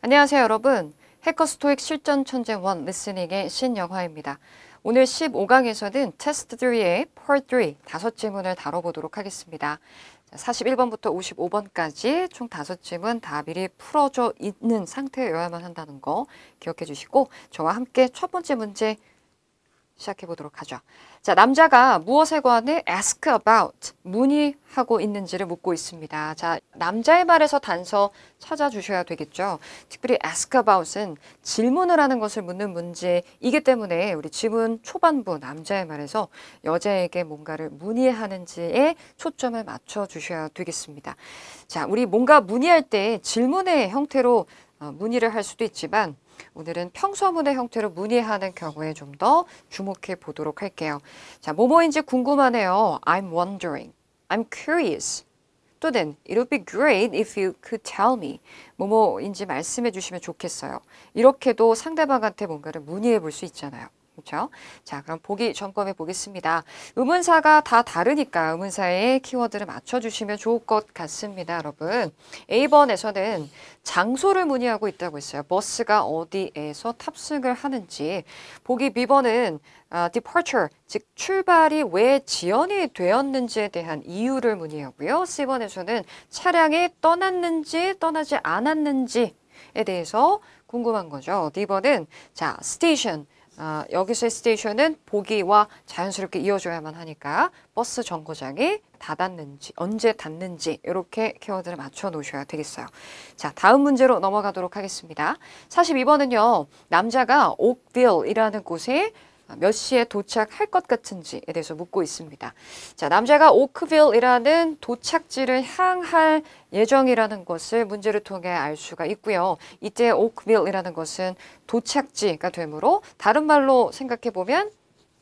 안녕하세요, 여러분. 해커스 토익 실전 천재 1 리스닝의 신영화입니다. 오늘 15강에서는 테스트 3의 Part 3 5질문을 다뤄보도록 하겠습니다. 41번부터 55번까지 총 5질문 다 미리 풀어져 있는 상태여야만 한다는 거 기억해 주시고 저와 함께 첫 번째 문제 시작해 보도록 하죠. 자, 남자가 무엇에 관해 ask about, 문의하고 있는지를 묻고 있습니다. 자, 남자의 말에서 단서 찾아주셔야 되겠죠. 특별히 ask about은 질문을 하는 것을 묻는 문제이기 때문에 우리 지문 초반부 남자의 말에서 여자에게 뭔가를 문의하는지에 초점을 맞춰주셔야 되겠습니다. 자, 우리 뭔가 문의할 때 질문의 형태로 문의를 할 수도 있지만 오늘은 평서문의 형태로 문의하는 경우에 좀 더 주목해 보도록 할게요. 자, 뭐뭐인지 궁금하네요. I'm wondering. I'm curious. 또는 It would be great if you could tell me. 뭐뭐인지 말씀해 주시면 좋겠어요. 이렇게도 상대방한테 뭔가를 문의해 볼 수 있잖아요. 그렇죠? 자, 그럼 보기 점검해 보겠습니다. 의문사가 다 다르니까 의문사의 키워드를 맞춰주시면 좋을 것 같습니다, 여러분. A번에서는 장소를 문의하고 있다고 했어요. 버스가 어디에서 탑승을 하는지. 보기 B번은 departure, 즉 출발이 왜 지연이 되었는지에 대한 이유를 문의하고요. C번에서는 차량이 떠났는지 떠나지 않았는지에 대해서 궁금한 거죠. D번은 자, station. 여기서의 스테이션은 보기와 자연스럽게 이어져야만 하니까 버스 정거장이 닫았는지, 언제 닫는지 이렇게 키워드를 맞춰 놓으셔야 되겠어요. 자, 다음 문제로 넘어가도록 하겠습니다. 42번은요. 남자가 옥빌이라는 곳에 몇 시에 도착할 것 같은지에 대해서 묻고 있습니다. 자, 남자가 오크빌이라는 도착지를 향할 예정이라는 것을 문제를 통해 알 수가 있고요. 이때 오크빌이라는 것은 도착지가 되므로 다른 말로 생각해 보면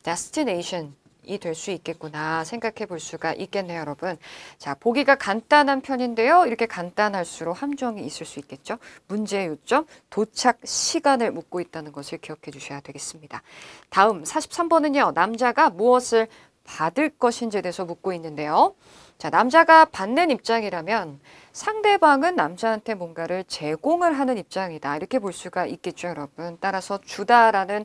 destination 이 될 수 있겠구나 생각해 볼 수가 있겠네요, 여러분. 자, 보기가 간단한 편인데요. 이렇게 간단할수록 함정이 있을 수 있겠죠. 문제의 요점, 도착 시간을 묻고 있다는 것을 기억해 주셔야 되겠습니다. 다음 43번은요. 남자가 무엇을 받을 것인지에 대해서 묻고 있는데요. 자, 남자가 받는 입장이라면 상대방은 남자한테 뭔가를 제공을 하는 입장이다. 이렇게 볼 수가 있겠죠, 여러분. 따라서 주다라는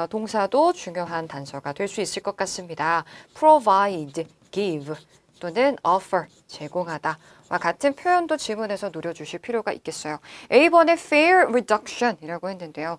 동사도 중요한 단서가 될 수 있을 것 같습니다. provide, give 또는 offer, 제공하다. 와 같은 표현도 지문에서 노려주실 필요가 있겠어요. A번의 fare reduction이라고 했는데요.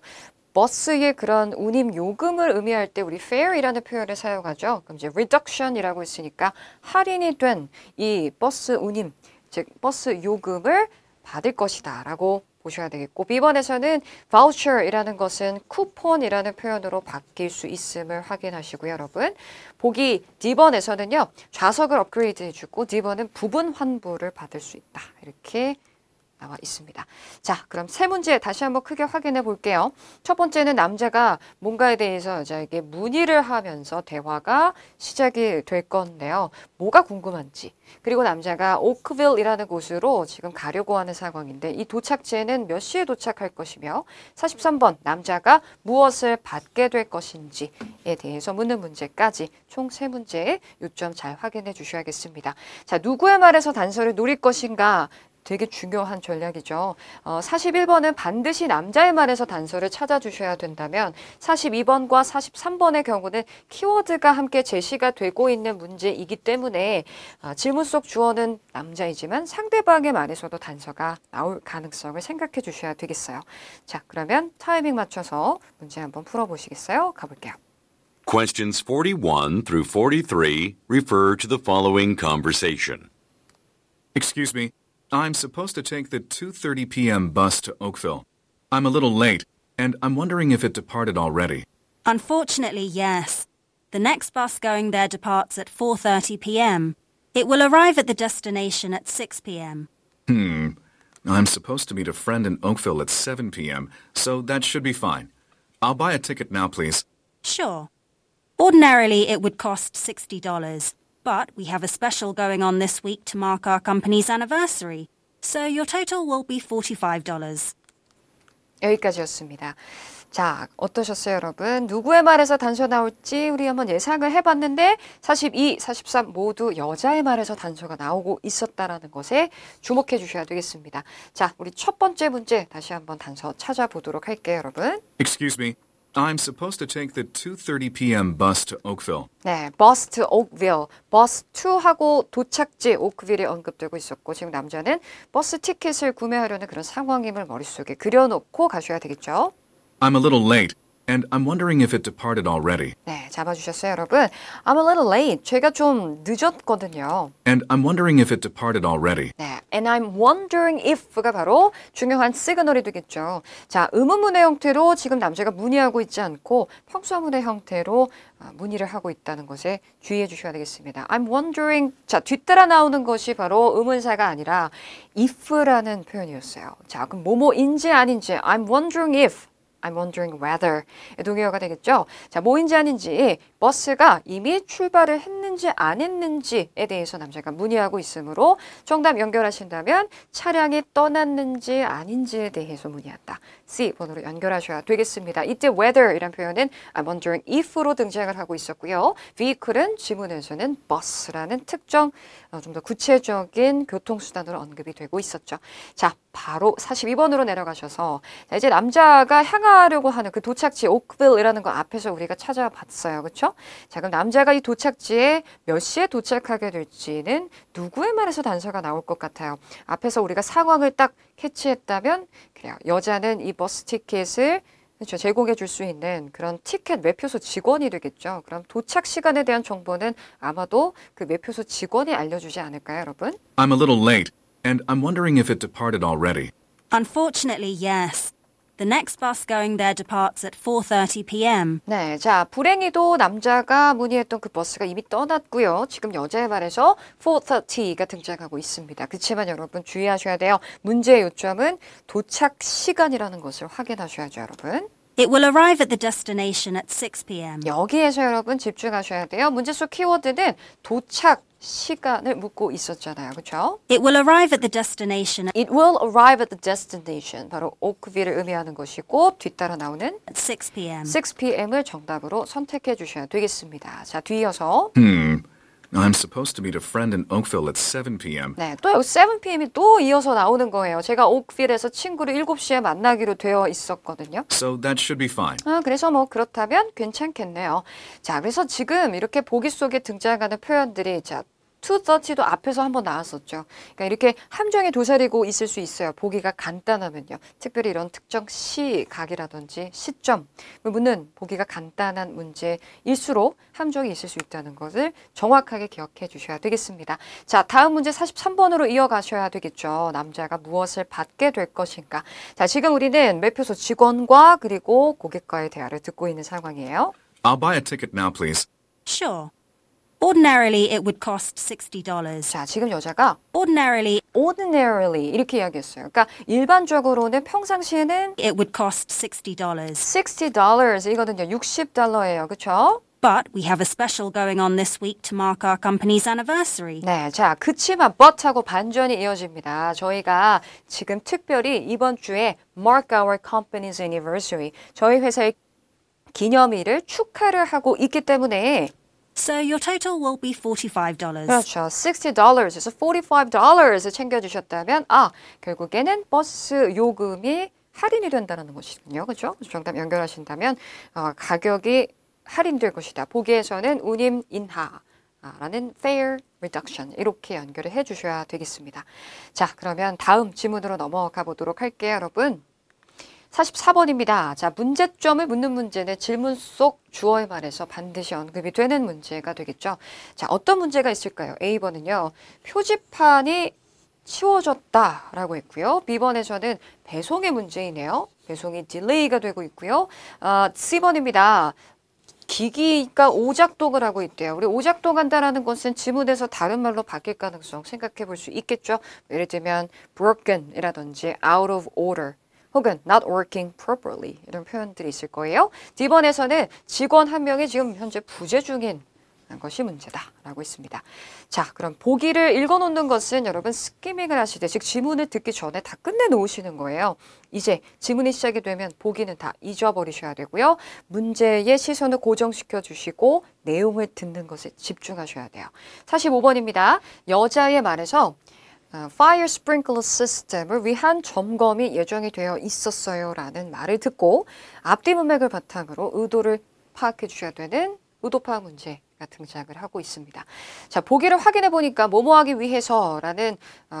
버스의 그런 운임 요금을 의미할 때 우리 fare이라는 표현을 사용하죠. 그럼 이제 reduction이라고 했으니까 할인이 된 이 버스 운임, 즉 버스 요금을 받을 것이다 라고 보셔야 되겠고 B번에서는 voucher이라는 것은 쿠폰이라는 표현으로 바뀔 수 있음을 확인하시고요, 여러분. 보기 D번에서는요. 좌석을 업그레이드 해주고 D번은 부분 환불을 받을 수 있다. 이렇게 나와 있습니다. 자, 그럼 세 문제 다시 한번 크게 확인해 볼게요. 첫 번째는 남자가 뭔가에 대해서 여자에게 문의를 하면서 대화가 시작이 될 건데요. 뭐가 궁금한지. 그리고 남자가 오크빌이라는 곳으로 지금 가려고 하는 상황인데 이 도착지에는 몇 시에 도착할 것이며 43번 남자가 무엇을 받게 될 것인지에 대해서 묻는 문제까지 총 3문제의 요점 잘 확인해 주셔야겠습니다. 자, 누구의 말에서 단서를 노릴 것인가? 되게 중요한 전략이죠. 41번은 반드시 남자의 말에서 단서를 찾아주셔야 된다면 42번과 43번의 경우는 키워드가 함께 제시가 되고 있는 문제이기 때문에 질문 속 주어는 남자이지만 상대방의 말에서도 단서가 나올 가능성을 생각해 주셔야 되겠어요. 자, 그러면 타이밍 맞춰서 문제 한번 풀어보시겠어요? 가볼게요. Questions 41 through 43 refer to the following conversation. Excuse me. I'm supposed to take the 2:30 p.m. bus to Oakville. I'm a little late, and I'm wondering if it departed already. Unfortunately, yes. The next bus going there departs at 4:30 p.m. It will arrive at the destination at 6 p.m. I'm supposed to meet a friend in Oakville at 7 p.m., so that should be fine. I'll buy a ticket now, please. Sure. Ordinarily, it would cost $60. But we have a special going on this week to mark our company's anniversary, so your total will be $45. 여기까지였습니다. 자, 어떠셨어요, 여러분? 누구의 말에서 단서 나올지 우리 한번 예상을 해봤는데 42, 43 모두 여자의 말에서 단서가 나오고 있었다라는 것에 주목해 주셔야 되겠습니다. 자, 우리 첫 번째 문제 다시 한번 단서 찾아보도록 할게요, 여러분. Excuse me. I'm supposed to take the 2:30 p.m. bus to Oakville. 네, bus to Oakville, bus to하고 도착지 오크빌이 언급되고 있었고 지금 남자는 버스 티켓을 구매하려는 그런 상황임을 머릿속에 그려놓고 가셔야 되겠죠. I'm a little late, and I'm wondering if it departed already. 네, 잡아주셨어요, 여러분. I'm a little late. 제가 좀 늦었거든요. And I'm wondering if it departed already. 네, and I'm wondering if가 바로 중요한 시그널이 되겠죠. 자, 의문문의 형태로 지금 남자가 문의하고 있지 않고 평소문의 형태로 문의를 하고 있다는 것에 주의해 주셔야 되겠습니다. I'm wondering, 자, 뒤따라 나오는 것이 바로 의문사가 아니라 if라는 표현이었어요. 자, 그럼 뭐뭐인지 아닌지 I'm wondering if. I'm wondering whether 동의어가 되겠죠. 자, 뭐인지 아닌지 버스가 이미 출발을 했는지 안 했는지에 대해서 남자가 문의하고 있으므로 정답 연결하신다면 차량이 떠났는지 아닌지에 대해서 문의한다. C 번호로 연결하셔야 되겠습니다. 이때 whether이란 표현은 I'm wondering if로 등장을 하고 있었고요. vehicle은 지문에서는 bus라는 특정 좀 더 구체적인 교통수단으로 언급이 되고 있었죠. 자, 바로 42번으로 내려가셔서 자, 이제 남자가 향하려고 하는 그 도착지 오크빌이라는 거 앞에서 우리가 찾아봤어요. 그렇죠? 자, 그럼 남자가 이 도착지에 몇 시에 도착하게 될지는 누구의 말에서 단서가 나올 것 같아요. 앞에서 우리가 상황을 딱 캐치했다면 그래요. 여자는 이 버스 티켓을 그렇죠. 제공해 줄 수 있는 그런 티켓 매표소 직원이 되겠죠. 그럼 도착 시간에 대한 정보는 아마도 그 매표소 직원이 알려주지 않을까요, 여러분? I'm a little late, and I'm wondering if it departed already. Unfortunately, yes. The next bus going there departs at 4:30 p.m. 네, 자, 불행히도 남자가 문의했던 그 버스가 이미 떠났고요. 지금 여자의 말에서 4:30가 등장하고 있습니다. 그렇지만 여러분 주의하셔야 돼요. 문제의 요점은 도착 시간이라는 것을 확인하셔야죠, 여러분. It will arrive at the destination at 6 p.m. 여기에서 여러분 집중하셔야 돼요. 문제 속 키워드는 도착 시간을 묻고 있었잖아요. 그렇죠? It will arrive at the destination It will arrive at the destination. 바로 오크빌을 의미하는 것이고 뒤따라 나오는 at 6 p.m. 6 p.m.을 정답으로 선택해 주셔야 되겠습니다. 자, 뒤이어서 I'm supposed to meet a friend in Oakville at 7 p.m. 네, 또 여기 7 p.m.이 또 이어서 나오는 거예요. 제가 오크빌에서 친구를 7시에 만나기로 되어 있었거든요. So that should be fine. 그래서 뭐 그렇다면 괜찮겠네요. 자, 그래서 지금 이렇게 보기 속에 등장하는 표현들이 자, 2:30도 앞에서 한번 나왔었죠. 그러니까 이렇게 함정에 도사리고 있을 수 있어요. 보기가 간단하면요. 특별히 이런 특정 시각이라든지 시점을 묻는 보기가 간단한 문제일수록 함정이 있을 수 있다는 것을 정확하게 기억해 주셔야 되겠습니다. 자, 다음 문제 43번으로 이어가셔야 되겠죠. 남자가 무엇을 받게 될 것인가. 자, 지금 우리는 매표소 직원과 그리고 고객과의 대화를 듣고 있는 상황이에요. I'll buy a ticket now, please. Sure. Ordinarily, it would cost $60. 자, 지금 여자가 Ordinarily, ordinarily 이렇게 이야기했어요. 그러니까 일반적으로는 평상시에는 it would cost $60. $60 이거든요. $60예요. 그렇죠? But we have a special going on this week to mark our company's anniversary. 네, 자, 그치만 but하고 반전이 이어집니다. 저희가 지금 특별히 이번 주에 mark our company's anniversary 저희 회사의 기념일을 축하를 하고 있기 때문에 So your total will be $45. 그렇죠. $60에서 $45 챙겨주셨다면 결국에는 버스 요금이 할인이 된다는 것이군요. 그렇죠? 정답 연결하신다면 가격이 할인될 것이다. 보기에서는 운임 인하라는 fare reduction 이렇게 연결을 해주셔야 되겠습니다. 자, 그러면 다음 지문으로 넘어가 보도록 할게요, 여러분. 44번입니다. 자, 문제점을 묻는 문제는 질문 속 주어의 말에서 반드시 언급이 되는 문제가 되겠죠. 자, 어떤 문제가 있을까요? A번은요. 표지판이 치워졌다라고 했고요. B번에서는 배송의 문제이네요. 배송이 딜레이가 되고 있고요. C번입니다. 기기가 오작동을 하고 있대요. 우리 오작동한다라는 것은 지문에서 다른 말로 바뀔 가능성 생각해 볼 수 있겠죠. 예를 들면 broken이라든지 out of order. 혹은 not working properly 이런 표현들이 있을 거예요. D번에서는 직원 한 명이 지금 현재 부재 중인 것이 문제다라고 있습니다. 자, 그럼 보기를 읽어놓는 것은 여러분 스키밍을 하실 때, 즉 지문을 듣기 전에 다 끝내놓으시는 거예요. 이제 지문이 시작이 되면 보기는 다 잊어버리셔야 되고요. 문제의 시선을 고정시켜 주시고 내용을 듣는 것에 집중하셔야 돼요. 45번입니다. 여자의 말에서 Fire Sprinkler System을 위한 점검이 예정이 되어 있었어요 라는 말을 듣고 앞뒤 문맥을 바탕으로 의도를 파악해 주셔야 되는 의도 파악 문제가 등장을 하고 있습니다. 자, 보기를 확인해 보니까 뭐뭐 하기 위해서라는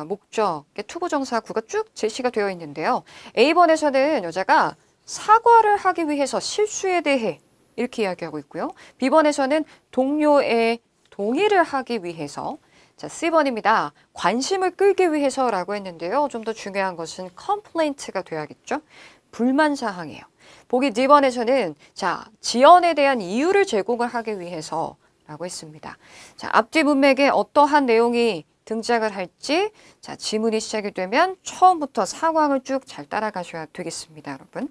목적의 투부정사구가 쭉 제시가 되어 있는데요. A번에서는 여자가 사과를 하기 위해서 실수에 대해 이렇게 이야기하고 있고요. B번에서는 동료의 동의를 하기 위해서, 자, C번입니다. 관심을 끌기 위해서라고 했는데요. 좀 더 중요한 것은 complaint가 돼야겠죠. 불만사항이에요. 보기 D번에서는 자, 지연에 대한 이유를 제공을 하기 위해서라고 했습니다. 자, 앞뒤 문맥에 어떠한 내용이 등장을 할지, 자, 지문이 시작이 되면 처음부터 상황을 쭉 잘 따라가셔야 되겠습니다, 여러분.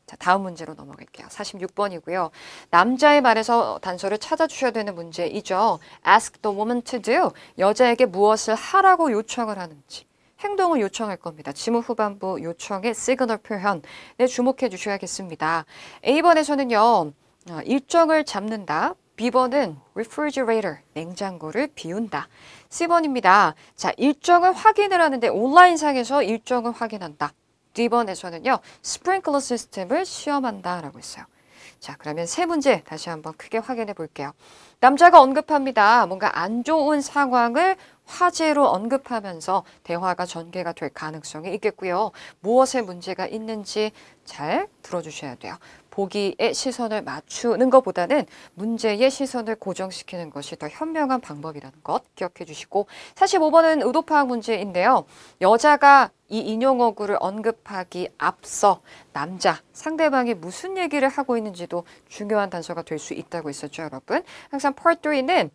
자, 다음 문제로 넘어갈게요. 46번이고요. 남자의 말에서 단서를 찾아주셔야 되는 문제이죠. Ask the woman to do. 여자에게 무엇을 하라고 요청을 하는지. 행동을 요청할 겁니다. 지문 후반부 요청의 시그널 표현에 주목해 주셔야겠습니다. A번에서는요. 일정을 잡는다. B번은 refrigerator, 냉장고를 비운다. C번입니다. 자, 일정을 확인을 하는데 온라인상에서 일정을 확인한다. D번에서는요. 스프링클러 시스템을 시험한다라고 했어요. 자, 그러면 세 문제 다시 한번 크게 확인해 볼게요. 남자가 언급합니다. 뭔가 안 좋은 상황을 화제로 언급하면서 대화가 전개가 될 가능성이 있겠고요. 무엇에 문제가 있는지 잘 들어주셔야 돼요. 보기에 시선을 맞추는 것보다는 문제의 시선을 고정시키는 것이 더 현명한 방법이라는 것 기억해 주시고, 45번은 의도 파악 문제인데요. 여자가 이 인용어구를 언급하기 앞서 남자, 상대방이 무슨 얘기를 하고 있는지도 중요한 단서가 될 수 있다고 했었죠, 여러분. 항상 Part 3는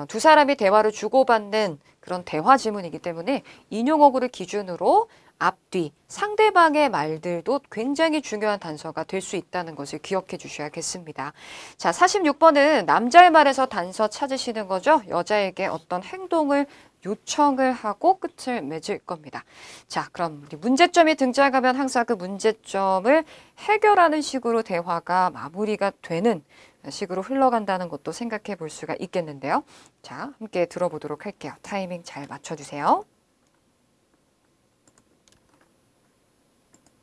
두 사람이 대화를 주고받는 그런 대화 지문이기 때문에 인용어구를 기준으로 앞뒤, 상대방의 말들도 굉장히 중요한 단서가 될 수 있다는 것을 기억해 주셔야겠습니다. 자, 46번은 남자의 말에서 단서 찾으시는 거죠. 여자에게 어떤 행동을 요청을 하고 끝을 맺을 겁니다. 자, 그럼 우리 문제점이 등장하면 항상 그 문제점을 해결하는 식으로 대화가 마무리가 되는 식으로 흘러간다는 것도 생각해 볼 수가 있겠는데요. 자, 함께 들어보도록 할게요. 타이밍 잘 맞춰주세요.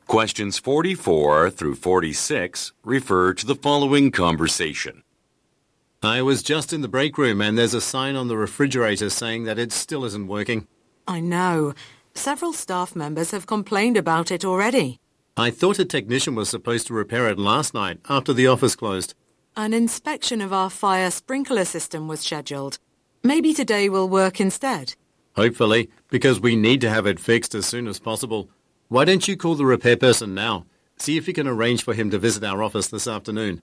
Questions 44 through 46 refer to the following conversation. I was just in the break room and there's a sign on the refrigerator saying that it still isn't working. I know. Several staff members have complained about it already. I thought a technician was supposed to repair it last night after the office closed. An inspection of our fire sprinkler system was scheduled. Maybe today will work instead. Hopefully, because we need to have it fixed as soon as possible. Why don't you call the repair person now? See if you can arrange for him to visit our office this afternoon.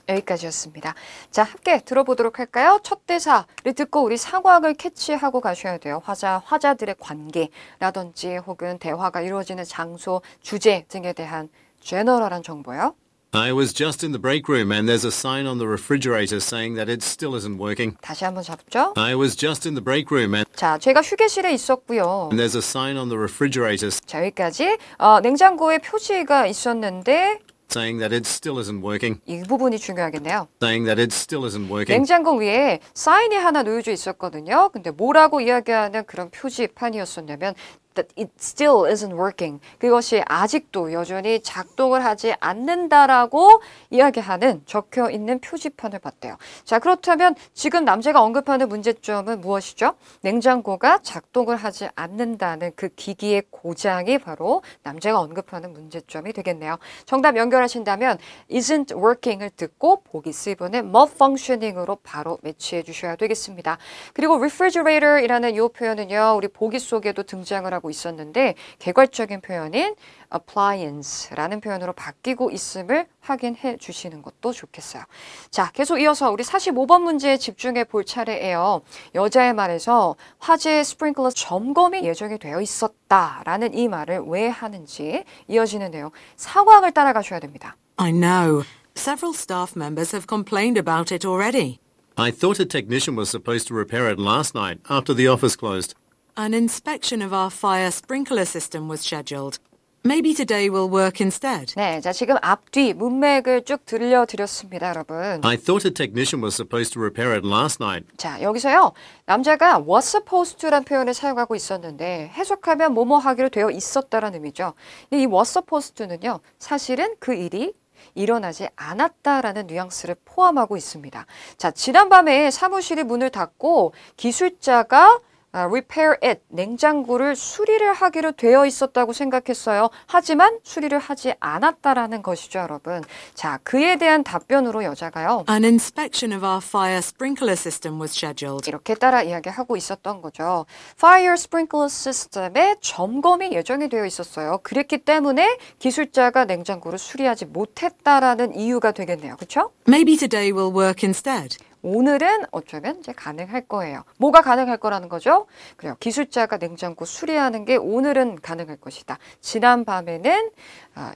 여기까지였습니다. 자, 함께 들어보도록 할까요? 첫 대사를 듣고 우리 상황을 캐치하고 가셔야 돼요. 화자들의 관계라든지 혹은 대화가 이루어지는 장소, 주제 등에 대한 제너럴한 정보요. I was just in the break room and there's a sign on the refrigerator saying that it still isn't working. 다시 한번 잡죠. I was just in the break room and 자, 제가 휴게실에 있었고요. there's a sign on the refrigerator 자, 여기까지 냉장고에 표지가 있었는데 saying that it still isn't working. 이 부분이 중요하겠네요. Saying that it still isn't working. 냉장고 위에 사인이 하나 놓여져 있었거든요. 근데 뭐라고 이야기하는 그런 표지판이었었냐면 that it still isn't working. 그것이 아직도 여전히 작동을 하지 않는다라고 이야기하는 적혀 있는 표지판을 봤대요. 자, 그렇다면 지금 남자가 언급하는 문제점은 무엇이죠? 냉장고가 작동을 하지 않는다는 그 기기의 고장이 바로 남자가 언급하는 문제점이 되겠네요. 정답 연결하신다면 isn't working을 듣고 보기 C번의 malfunctioning으로 바로 매치해 주셔야 되겠습니다. 그리고 refrigerator이라는 이 표현은요, 우리 보기 속에도 등장을 하고 있었는데 개괄적인 표현인 appliance라는 표현으로 바뀌고 있음을 확인해 주시는 것도 좋겠어요. 자, 계속 이어서 우리 45번 문제에 집중해 볼 차례예요. 여자의 말에서 화재 스프링클러 점검이 예정이 되어 있었다라는 이 말을 왜 하는지 이어지는 내용, 상황을 따라가셔야 됩니다. I know. Several staff members have complained about it already. I thought a technician was supposed to repair it last night after the office closed. An inspection of our fire sprinkler system was scheduled. Maybe today will work instead. 네, 자 지금 앞뒤 문맥을 쭉 들려드렸습니다, 여러분. I thought a technician was supposed to repair it last night. 자, 여기서요. 남자가 was supposed to란 표현을 사용하고 있었는데 해석하면 뭐뭐 하기로 되어 있었다라는 의미죠. 근데 이 was supposed to는요. 사실은 그 일이 일어나지 않았다라는 뉘앙스를 포함하고 있습니다. 자, 지난밤에 사무실이 문을 닫고 기술자가 repair it, 냉장고를 수리를 하기로 되어 있었다고 생각했어요. 하지만 수리를 하지 않았다라는 것이죠, 여러분. 자, 그에 대한 답변으로 여자가요. An inspection of our fire sprinkler system was scheduled. 이렇게 따라 이야기하고 있었던 거죠. Fire sprinkler system의 점검이 예정이 되어 있었어요. 그랬기 때문에 기술자가 냉장고를 수리하지 못했다라는 이유가 되겠네요. 그렇죠? Maybe today will work instead. 오늘은 어쩌면 이제 가능할 거예요. 뭐가 가능할 거라는 거죠? 그래요. 기술자가 냉장고 수리하는 게 오늘은 가능할 것이다. 지난 밤에는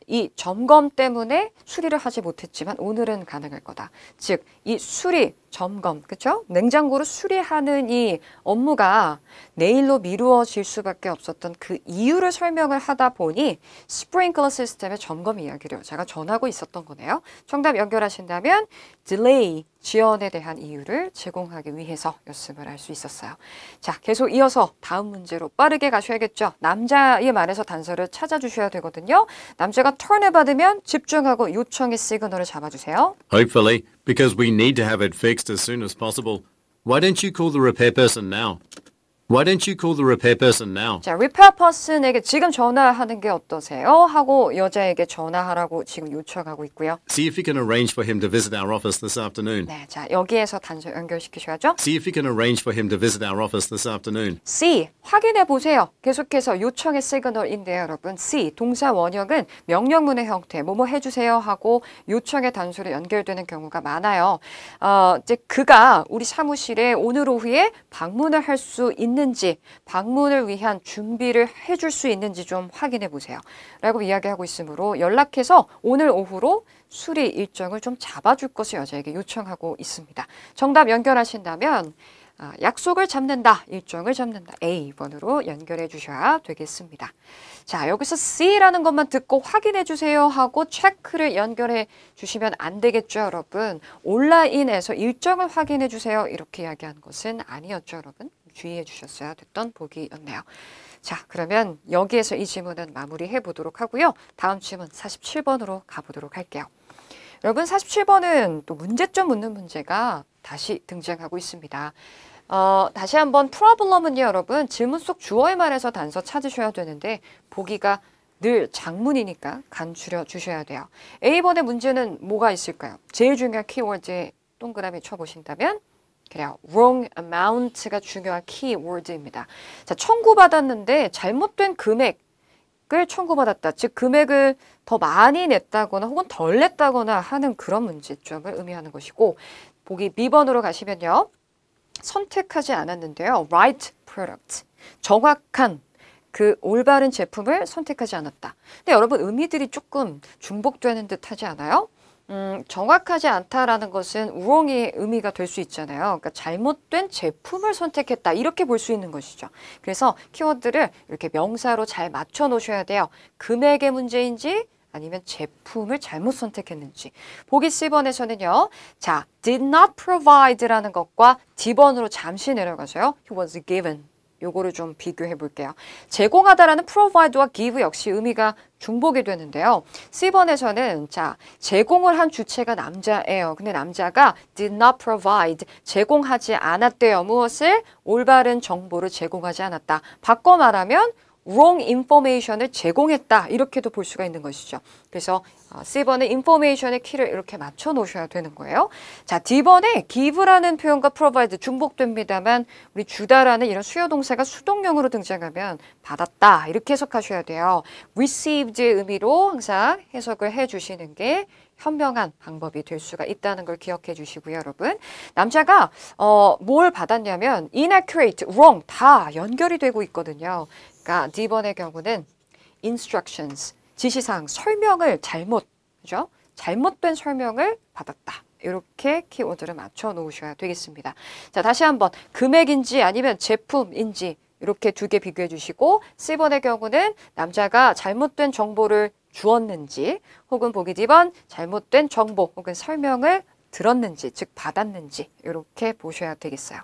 이 점검 때문에 수리를 하지 못했지만 오늘은 가능할 거다. 즉, 이 수리, 점검, 그렇죠? 냉장고를 수리하는 이 업무가 내일로 미루어질 수밖에 없었던 그 이유를 설명을 하다 보니 스프링클러 시스템의 점검 이야기를 제가 전하고 있었던 거네요. 정답 연결하신다면 delay, 지연에 대한 이유를 제공하기 위해서였음을 알 수 있었어요. 자, 계속 이어서 다음 문제로 빠르게 가셔야겠죠. 남자의 말에서 단서를 찾아주셔야 되거든요. 남자가 턴을 받으면 집중하고 요청의 시그널을 잡아주세요. Hopefully, because we need to have it fixed as soon as possible. Why don't you call the repair person now? Why don't you call the repair person now? 자, repair person에게 지금 전화하는 게 어떠세요? 하고 여자에게 전화하라고 지금 요청하고 있고요. See if you can arrange for him to visit our office this afternoon. 네, 자, 여기에서 단서 연결시키셔야죠. See if you can arrange for him to visit our office this afternoon. C, 확인해 보세요. 계속해서 요청의 시그널인데요, 여러분. C, 동사 원형은 명령문의 형태, 뭐뭐 해주세요 하고 요청의 단수로 연결되는 경우가 많아요. 이제 그가 우리 사무실에 오늘 오후에 방문을 할 수 있는지, 방문을 위한 준비를 해줄 수 있는지 좀 확인해 보세요. 라고 이야기하고 있으므로 연락해서 오늘 오후로 수리 일정을 좀 잡아줄 것을 여자에게 요청하고 있습니다. 정답 연결하신다면 약속을 잡는다, 일정을 잡는다. A번으로 연결해 주셔야 되겠습니다. 자, 여기서 C라는 것만 듣고 확인해 주세요 하고 체크를 연결해 주시면 안 되겠죠, 여러분. 온라인에서 일정을 확인해 주세요. 이렇게 이야기한 것은 아니었죠, 여러분. 주의해 주셨어야 됐던 보기였네요. 자, 그러면 여기에서 이 질문은 마무리해 보도록 하고요. 다음 질문 47번으로 가보도록 할게요. 여러분, 47번은 또 문제점 묻는 문제가 다시 등장하고 있습니다. 다시 한번 problem은요, 여러분, 질문 속 주어의 말에서 단서 찾으셔야 되는데 보기가 늘 장문이니까 간추려 주셔야 돼요. A번의 문제는 뭐가 있을까요? 제일 중요한 키워드에 동그라미 쳐보신다면 그래요. wrong amount가 중요한 키워드입니다. 자, 청구받았는데 잘못된 금액을 청구받았다. 즉 금액을 더 많이 냈다거나 혹은 덜 냈다거나 하는 그런 문제점을 의미하는 것이고, 보기 B번으로 가시면요. 선택하지 않았는데요. right product. 정확한 그 올바른 제품을 선택하지 않았다. 근데 여러분 의미들이 조금 중복되는 듯 하지 않아요? 정확하지 않다라는 것은 wrong의 의미가 될 수 있잖아요. 그러니까 잘못된 제품을 선택했다. 이렇게 볼 수 있는 것이죠. 그래서 키워드를 이렇게 명사로 잘 맞춰 놓으셔야 돼요. 금액의 문제인지 아니면 제품을 잘못 선택했는지. 보기 C번에서는요. 자, did not provide라는 것과 D번으로 잠시 내려가서요. He was given. 요거를 좀 비교해 볼게요. 제공하다라는 provide와 give 역시 의미가 중복이 되는데요. C번에서는 자, 제공을 한 주체가 남자예요. 근데 남자가 did not provide, 제공하지 않았대요. 무엇을? 올바른 정보를 제공하지 않았다. 바꿔 말하면 wrong information을 제공했다. 이렇게도 볼 수가 있는 것이죠. 그래서 C번에 information의 키를 이렇게 맞춰 놓으셔야 되는 거예요. 자, D번에 give라는 표현과 provide 중복됩니다만 우리 주다라는 이런 수요 동사가 수동형으로 등장하면 받았다. 이렇게 해석하셔야 돼요. received의 의미로 항상 해석을 해 주시는 게 현명한 방법이 될 수가 있다는 걸 기억해 주시고요, 여러분. 남자가 뭘 받았냐면 inaccurate, wrong 다 연결이 되고 있거든요. 그러니까 D번의 경우는 instructions, 지시사항, 설명을 잘못, 그죠? 잘못된 설명을 받았다. 이렇게 키워드를 맞춰 놓으셔야 되겠습니다. 자, 다시 한번 금액인지 아니면 제품인지 이렇게 두 개 비교해 주시고 C번의 경우는 남자가 잘못된 정보를 주었는지 혹은 보기 D번 잘못된 정보 혹은 설명을 들었는지 즉 받았는지 이렇게 보셔야 되겠어요.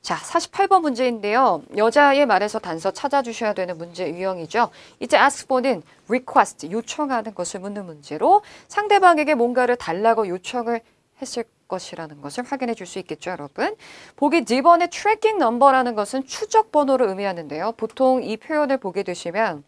자, 48번 문제인데요. 여자의 말에서 단서 찾아주셔야 되는 문제 유형이죠. 이제 askfor는 request, 요청하는 것을 묻는 문제로 상대방에게 뭔가를 달라고 요청을 했을 것이라는 것을 확인해 줄 수 있겠죠, 여러분. 보기 D번의 tracking number라는 것은 추적 번호를 의미하는데요. 보통 이 표현을 보게 되시면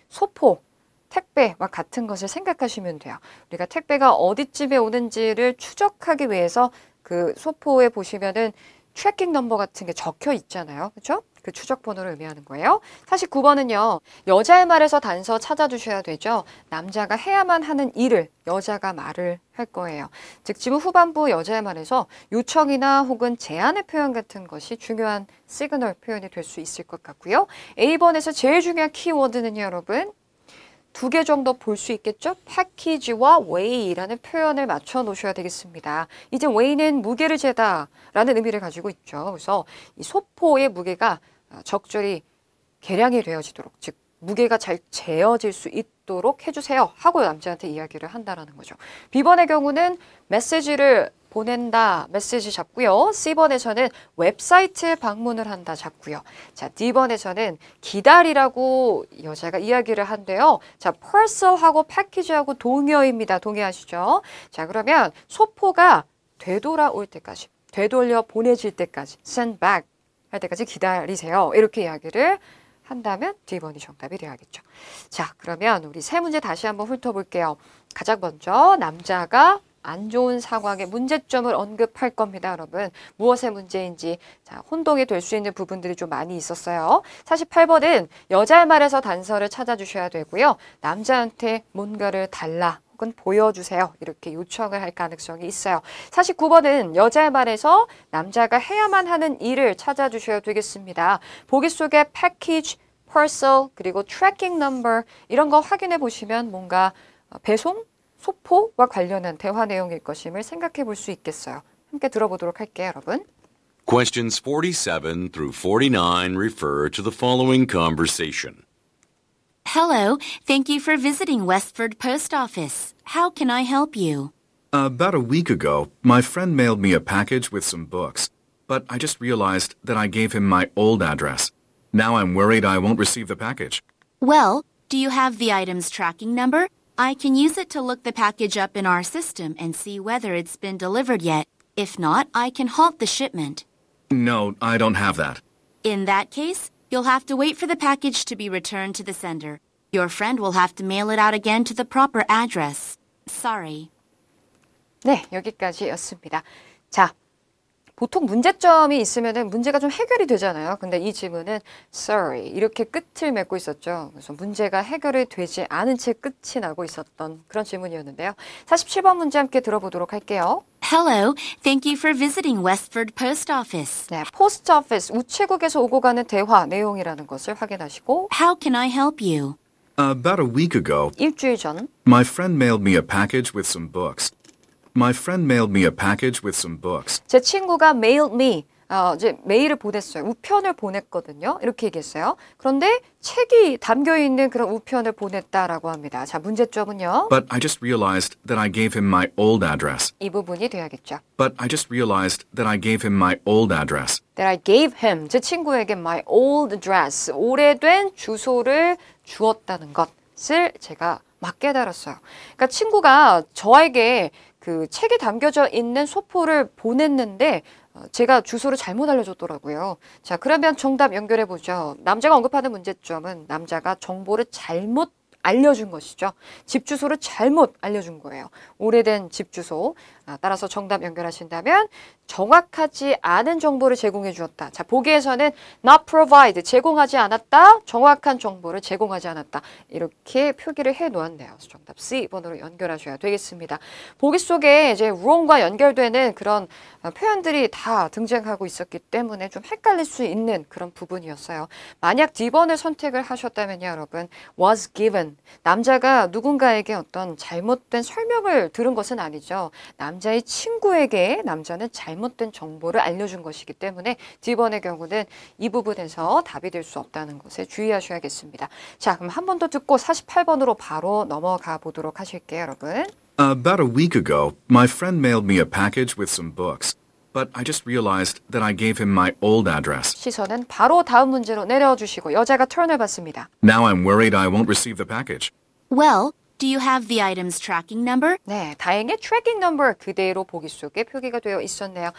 소포, 택배와 같은 것을 생각하시면 돼요. 우리가 택배가 어디쯤에 오는지를 추적하기 위해서 그 소포에 보시면은 트래킹 넘버 같은 게 적혀 있잖아요. 그렇죠? 그 추적 번호를 의미하는 거예요. 49번은요. 여자의 말에서 단서 찾아주셔야 되죠. 남자가 해야만 하는 일을 여자가 말을 할 거예요. 즉 지문 후반부 여자의 말에서 요청이나 혹은 제안의 표현 같은 것이 중요한 시그널 표현이 될 수 있을 것 같고요. A번에서 제일 중요한 키워드는요, 여러분. 두 개 정도 볼 수 있겠죠? 패키지와 웨이라는 표현을 맞춰 놓으셔야 되겠습니다. 이제 웨이는 무게를 재다 라는 의미를 가지고 있죠. 그래서 이 소포의 무게가 적절히 계량이 되어지도록, 즉 무게가 잘 재어질 수 있도록 해주세요 하고 남자한테 이야기를 한다라는 거죠. B번의 경우는 메시지를 보낸다, 메시지 잡고요. C번에서는 웹사이트에 방문을 한다 잡고요. 자, D번에서는 기다리라고 여자가 이야기를 한대요. 자, parcel하고 package하고 동의어입니다. 동의하시죠? 자, 그러면 소포가 되돌아올 때까지, 되돌려 보내질 때까지, send back 할 때까지 기다리세요. 이렇게 이야기를 한다면 D번이 정답이 되어야겠죠. 자, 그러면 우리 세 문제 다시 한번 훑어볼게요. 가장 먼저 남자가 안 좋은 상황의 문제점을 언급할 겁니다, 여러분. 무엇의 문제인지 자, 혼동이 될 수 있는 부분들이 좀 많이 있었어요. 48번은 여자의 말에서 단서를 찾아주셔야 되고요. 남자한테 뭔가를 달라 혹은 보여주세요. 이렇게 요청을 할 가능성이 있어요. 49번은 여자의 말에서 남자가 해야만 하는 일을 찾아주셔야 되겠습니다. 보기 속에 패키지, parcel, 그리고 tracking number 이런 거 확인해 보시면 뭔가 배송? 소포와 관련한 대화 내용일 것임을 생각해 볼 수 있겠어요. 함께 들어보도록 할게요, 여러분. Questions 47 through 49 refer to the following conversation. Hello, thank you for visiting Westford Post Office. How can I help you? About a week ago, my friend mailed me a package with some books, but I just realized that I gave him my old address. Now I'm worried I won't receive the package. Well, do you have the item's tracking number? I can use it to look the package up in our system and see whether it's been delivered yet. If not, I can halt the shipment. No, I don't have that. In that case, you'll have to wait for the package to be returned to the sender. Your friend will have to mail it out again to the proper address. Sorry. 네, 여기까지였습니다. 자, 보통 문제점이 있으면 문제가 좀 해결이 되잖아요. 근데 이 질문은 sorry 이렇게 끝을 맺고 있었죠. 그래서 문제가 해결이 되지 않은 채 끝이 나고 있었던 그런 질문이었는데요. 47번 문제 함께 들어보도록 할게요. Hello, thank you for visiting Westford Post Office. 네, 포스트 오피스 우체국에서 오고 가는 대화 내용이라는 것을 확인하시고 How can I help you? About a week ago, 일주일 전 my friend mailed me a package with some books. My friend mailed me a package with some books. 제 친구가 mailed me 이제 메일을 보냈어요. 우편을 보냈거든요. 이렇게 얘기했어요. 그런데 책이 담겨있는 그런 우편을 보냈다라고 합니다. 자, 문제점은요. But I just realized that I gave him my old address. 이 부분이 돼야겠죠. But I just realized that I gave him my old address. That I gave him, 제 친구에게 my old address, 오래된 주소를 주었다는 것을 제가 막 깨달았어요. 그러니까 친구가 저에게 그 책이 담겨져 있는 소포를 보냈는데 제가 주소를 잘못 알려줬더라고요. 자, 그러면 정답 연결해 보죠. 남자가 언급하는 문제점은 남자가 정보를 잘못 알려준 것이죠. 집 주소를 잘못 알려준 거예요. 오래된 집 주소. 따라서 정답 연결하신다면 정확하지 않은 정보를 제공해 주었다. 자, 보기에서는 not provide, 제공하지 않았다. 정확한 정보를 제공하지 않았다. 이렇게 표기를 해 놓았네요. 그래서 정답 C번으로 연결하셔야 되겠습니다. 보기 속에 이제 wrong과 연결되는 그런 표현들이 다 등장하고 있었기 때문에 좀 헷갈릴 수 있는 그런 부분이었어요. 만약 D번을 선택을 하셨다면요, 여러분 was given 이거는 남자가 누군가에게 어떤 잘못된 설명을 들은 것은 아니죠. 남자의 친구에게 남자는 잘못된 정보를 알려준 것이기 때문에 D번의 경우는 이 부분에서 답이 될 수 없다는 것에 주의하셔야겠습니다. 자, 그럼 한 번 더 듣고 48번으로 바로 넘어가 보도록 하실게요, 여러분. About a week ago, my friend mailed me a package with some books, but I just realized that I gave him my old address. 시선은 바로 다음 문제로 내려주시고 여자가 턴을 받습니다. Now I'm worried I won't receive the package. Well, do you have the item's tracking number? 네, 다행히 트래킹 넘버 그대로 보기 속에 표기가 되어 있었네요.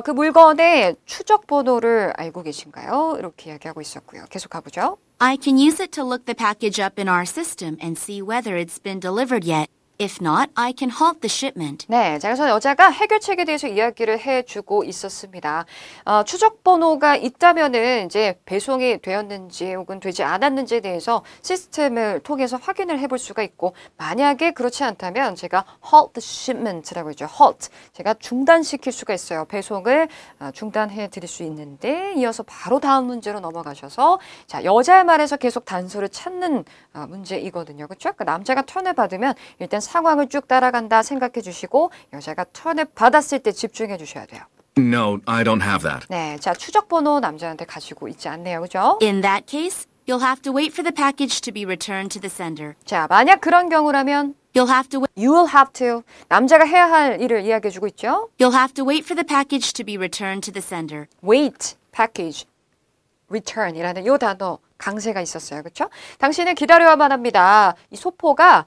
그 물건의 추적 번호를 알고 계신가요? 이렇게 이야기하고 있었고요. 계속 가보죠. I can use it to look the package up in our system and see whether it's been delivered yet. If not, I can halt the shipment. 네, 자, 그래서 여자가 해결책에 대해서 이야기를 해주고 있었습니다. 추적 번호가 있다면은 이제 배송이 되었는지 혹은 되지 않았는지에 대해서 시스템을 통해서 확인을 해볼 수가 있고, 만약에 그렇지 않다면 제가 halt the shipment라고 했죠. halt. 제가 중단시킬 수가 있어요. 배송을 중단해 드릴 수 있는데, 이어서 바로 다음 문제로 넘어가셔서, 자, 여자의 말에서 계속 단서를 찾는 문제이거든요. 그렇죠? 그러니까 남자가 턴을 받으면 일단 상황을 쭉 따라간다 생각해 주시고 여자가 턴을 받았을 때 집중해 주셔야 돼요. No, I don't have that. 네, 자, 추적 번호 남자한테 가지고 있지 않네요. 그죠? In that case, you'll have to wait for the package to be returned to the sender. 자, 만약 그런 경우라면 You'll have to you will have to 남자가 해야 할 일을 이야기해 주고 있죠. You'll have to wait for the package to be returned to the sender. wait, package, return이라는 요 단어 강세가 있었어요. 그렇죠? 당신은 기다려야만 합니다. 이 소포가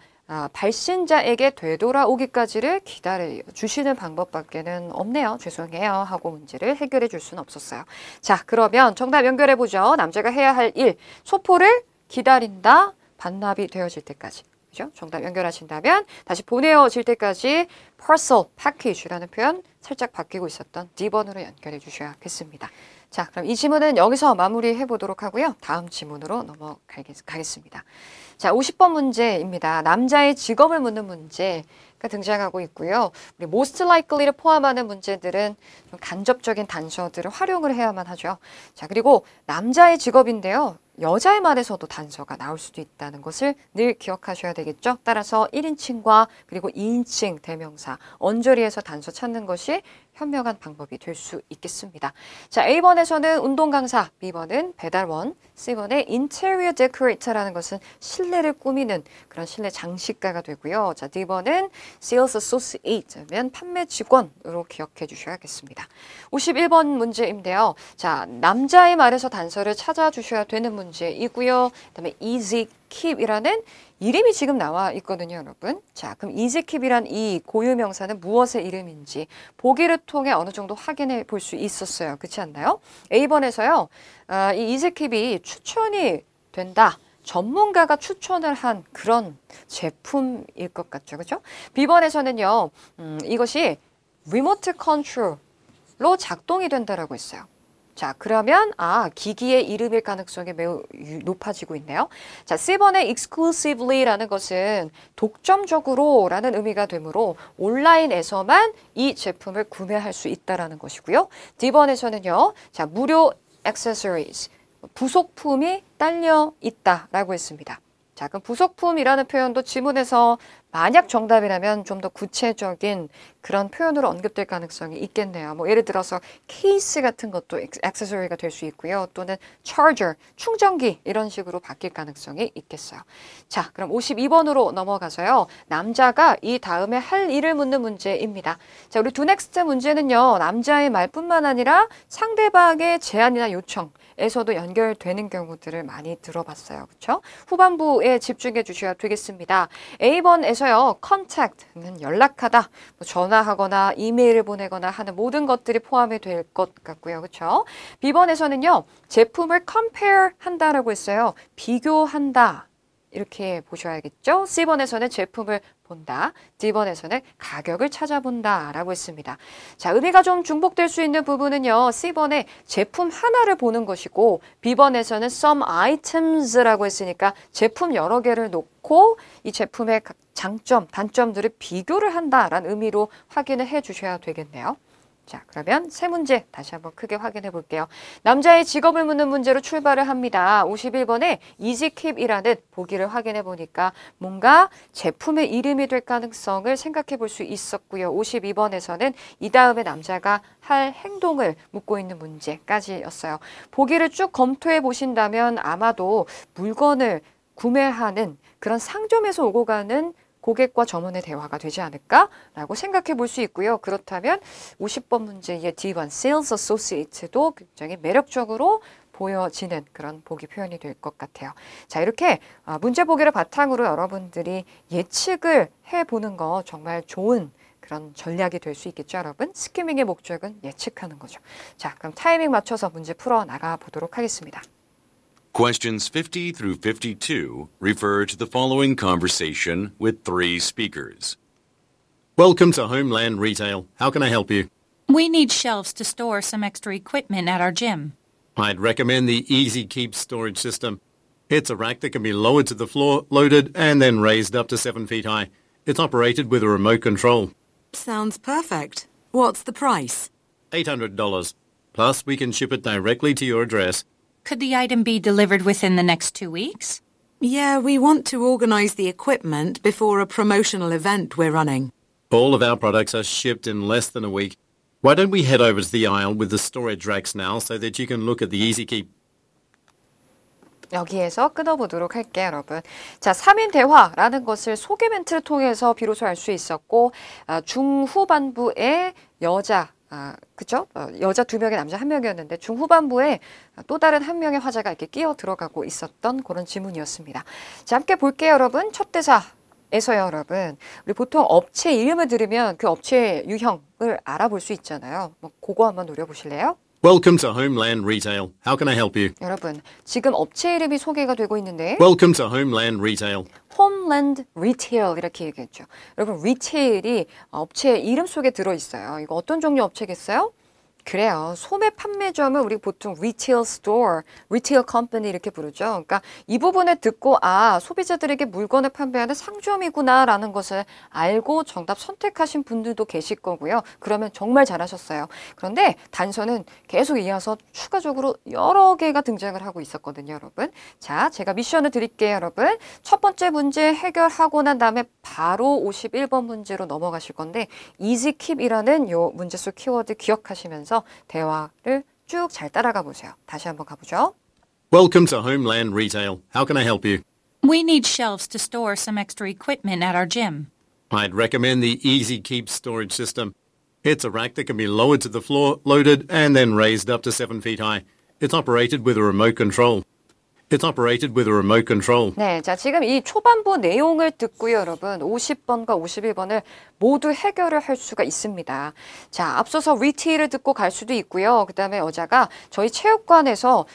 발신자에게 되돌아오기까지를 기다려 주시는 방법밖에는 없네요. 죄송해요 하고 문제를 해결해 줄 수는 없었어요. 자, 그러면 정답 연결해 보죠. 남자가 해야 할 일, 소포를 기다린다, 반납이 되어질 때까지. 그죠? 정답 연결하신다면 다시 보내어질 때까지 parcel, package라는 표현 살짝 바뀌고 있었던 D번으로 연결해 주셔야겠습니다. 자, 그럼 이 지문은 여기서 마무리해 보도록 하고요. 다음 지문으로 넘어가겠습니다. 자, 50번 문제입니다. 남자의 직업을 묻는 문제가 등장하고 있고요. 우리 most likely를 포함하는 문제들은 좀 간접적인 단서들을 활용을 해야만 하죠. 자, 그리고 남자의 직업인데요. 여자의 말에서도 단서가 나올 수도 있다는 것을 늘 기억하셔야 되겠죠. 따라서 1인칭과 그리고 2인칭 대명사, 언저리에서 단서 찾는 것이 현명한 방법이 될 수 있겠습니다. 자, A번에서는 운동 강사, B번은 배달원, C번의 interior decorator라는 것은 실내를 꾸미는 그런 실내 장식가가 되고요. 자, D번은 sales associate면 판매 직원으로 기억해 주셔야겠습니다. 51번 문제인데요. 자, 남자의 말에서 단서를 찾아주셔야 되는 문제이고요. 그다음에 easy keep이라는 이름이 지금 나와 있거든요, 여러분. 자, 그럼 easy keep이란 이 고유명사는 무엇의 이름인지 보기를 통해 어느 정도 확인해 볼 수 있었어요. 그렇지 않나요? A번에서요. 이 easy keep이 추천이 된다. 전문가가 추천을 한 그런 제품일 것 같죠, 그렇죠? B번에서는요. 이것이 remote control로 작동이 된다라고 했어요. 자, 그러면 기기의 이름일 가능성이 매우 높아지고 있네요. 자, C번의 exclusively라는 것은 독점적으로라는 의미가 되므로 온라인에서만 이 제품을 구매할 수 있다라는 것이고요. D번에서는요. 자, 무료 accessories, 부속품이 딸려 있다라고 했습니다. 자, 그럼 부속품이라는 표현도 지문에서 만약 정답이라면 좀 더 구체적인 그런 표현으로 언급될 가능성이 있겠네요. 뭐 예를 들어서 케이스 같은 것도 액세서리가 될 수 있고요. 또는 charger, 충전기 이런 식으로 바뀔 가능성이 있겠어요. 자, 그럼 52번으로 넘어가서요. 남자가 이 다음에 할 일을 묻는 문제입니다. 자, 우리 두 넥스트 문제는요. 남자의 말뿐만 아니라 상대방의 제안이나 요청에서도 연결되는 경우들을 많이 들어봤어요. 그렇죠? 후반부에 집중해 주셔야 되겠습니다. A번에서요. contact는 연락하다, 뭐 전화하거나 이메일을 보내거나 하는 모든 것들이 포함이 될 것 같고요. 그렇죠? B번에서는요. 제품을 compare 한다라고 했어요. 비교한다. 이렇게 보셔야겠죠? C번에서는 제품을 본다. D번에서는 가격을 찾아본다 라고 했습니다. 자, 의미가 좀 중복될 수 있는 부분은요. C번에 제품 하나를 보는 것이고 B번에서는 some items라고 했으니까 제품 여러 개를 놓고 이 제품의 장점, 단점들을 비교를 한다라는 의미로 확인을 해 주셔야 되겠네요. 자, 그러면 세 문제 다시 한번 크게 확인해 볼게요. 남자의 직업을 묻는 문제로 출발을 합니다. 51번에 이지킵이라는 보기를 확인해 보니까 뭔가 제품의 이름이 될 가능성을 생각해 볼 수 있었고요. 52번에서는 이 다음에 남자가 할 행동을 묻고 있는 문제까지였어요. 보기를 쭉 검토해 보신다면 아마도 물건을 구매하는 그런 상점에서 오고 가는 고객과 점원의 대화가 되지 않을까라고 생각해 볼 수 있고요. 그렇다면 50번 문제의 D1 Sales Associate도 굉장히 매력적으로 보여지는 그런 보기 표현이 될 것 같아요. 자, 이렇게 문제 보기를 바탕으로 여러분들이 예측을 해보는 거 정말 좋은 그런 전략이 될 수 있겠죠, 여러분? 스키밍의 목적은 예측하는 거죠. 자, 그럼 타이밍 맞춰서 문제 풀어 나가 보도록 하겠습니다. Questions 50 through 52 refer to the following conversation with three speakers. Welcome to Homeland Retail. How can I help you? We need shelves to store some extra equipment at our gym. I'd recommend the Easy Keep storage system. It's a rack that can be lowered to the floor, loaded, and then raised up to 7 feet high. It's operated with a remote control. Sounds perfect. What's the price? $800. Plus, we can ship it directly to your address. Could the item be delivered within the next 2 weeks? Yeah, we want to organise the equipment before a promotional event we're running. All of our products are shipped in less than a week. Why don't we head over to the aisle with the storage racks now so that you can look at the Easy Keep? 여기에서 끊어보도록 할게요, 여러분. 자, 3인 대화라는 것을 소개 멘트를 통해서 비로소 알 수 있었고, 중후반부에 여자, 그죠? 여자 2명에 남자 1명이었는데 중후반부에 또 다른 한 명의 화자가 이렇게 끼어 들어가고 있었던 그런 지문이었습니다. 자, 함께 볼게요, 여러분. 첫 대사에서요, 여러분. 우리 보통 업체 이름을 들으면 그 업체의 유형을 알아볼 수 있잖아요. 뭐 그거 한번 노려보실래요? Welcome to Homeland Retail. How can I help you? 여러분, 지금 업체 이름이 소개가 되고 있는데 Welcome to Homeland Retail. 홈랜드 리테일 이렇게 얘기했죠. 여러분, 리테일이 업체 이름 속에 들어있어요. 이거 어떤 종류 업체겠어요? 그래요. 소매 판매점은 우리 보통 retail store, retail company 이렇게 부르죠. 그러니까 이 부분을 듣고 소비자들에게 물건을 판매하는 상점이구나라는 것을 알고 정답 선택하신 분들도 계실 거고요. 그러면 정말 잘하셨어요. 그런데 단서는 계속 이어서 추가적으로 여러 개가 등장을 하고 있었거든요, 여러분. 자, 제가 미션을 드릴게요, 여러분. 첫 번째 문제 해결하고 난 다음에 바로 51번 문제로 넘어가실 건데 easy keep이라는 요 문제 속 키워드 기억하시면서 대화를 쭉 잘 따라가 보세요. 다시 한번 가보죠. Welcome to Homeland Retail. How can I help you? We need shelves to store some extra equipment at our gym. I'd recommend the Easy Keep storage system. It's a rack that can be lowered to the floor, loaded, and then raised up to 7 feet high. It's operated with a remote control. It's operated with a remote control. 네, 자, 지금 이 초반부 내용을 듣고요, 여러분. 50번과 51번을 모두 해결을 할 수가 있습니다. 자, 앞서서 리테일을 듣고 갈 수도 있고요. 그 다음에 여자가 저희 체육관에서